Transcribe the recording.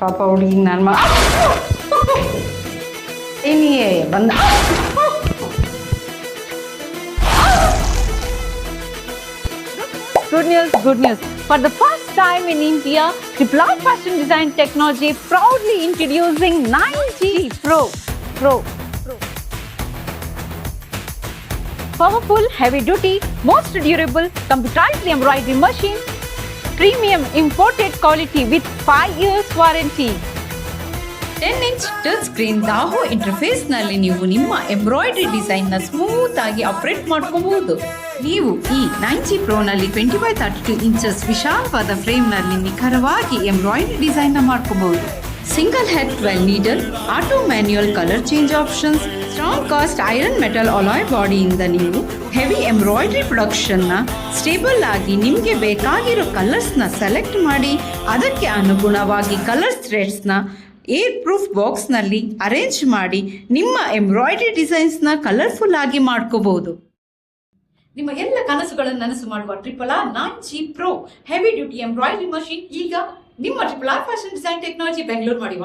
ಪಾಪ ಹುಡುಗಿ ನಾನು ಏನಿಯೇ ಬಂದ. Good news. For the first time in India, Triply Fashion Design Technology proudly introducing 9G Pro. Powerful, heavy-duty, most durable, computerized embroidery machine, premium imported quality with 5 years warranty. 10-inch touch screen ದಾಹೋ interface ನಲ್ಲಿ ನೀವು ನಿಮ್ಮ embroidery design ನ smooth ಆಗಿ operate ಮಾಡ್ಕೋಬಹುದು. ನೀವು ಈ 9G Pro ನಲ್ಲಿ 20x32 ಇಂಚಸ್ ವಿಶಾಲವಾದ ಫ್ರೇಮ್ ನಲ್ಲಿ ನಿಖರವಾಗಿ ಎಂಬ್ರಾಯ್ಡರಿ ಡಿಸೈನ್ ನ ಮಾಡ್ಕೋಬಹುದು. Single head 12 needle, auto manual colour change options, strong cast iron metal alloy ಬಾಡಿಯಿಂದ ನೀವು ಹೆವಿ ಎಂಬ್ರಾಯ್ಡರಿ ಪ್ರೊಡಕ್ಷನ್ ನ ಸ್ಟೇಬಲ್ ಆಗಿ ನಿಮ್ಗೆ ಬೇಕಾಗಿರೋ ಕಲರ್ಸ್ ನ ಸೆಲೆಕ್ಟ್ ಮಾಡಿ ಅದಕ್ಕೆ ಅನುಗುಣವಾಗಿ ಕಲರ್ ಥ್ರೆಡ್ಸ್ ನ ಏರ್ ಪ್ರೂಫ್ ಬಾಕ್ಸ್ ನಲ್ಲಿ ಅರೇಂಜ್ ಮಾಡಿ ನಿಮ್ಮ ಎಂಬ್ರಾಯ್ಡರಿ ಡಿಸೈನ್ಸ್ ನ ಕಲರ್ಫುಲ್ ಆಗಿ ಮಾಡ್ಕೋಬಹುದು. ನಿಮ್ಮ ಎಲ್ಲ ಕನಸುಗಳನ್ನು ನನಸು ಮಾಡುವ Triply 9G Pro heavy duty embroidery machine ಈಗ ನಿಮ್ಮ Triply fashion design technology Bengaluru ಮಾಡಿ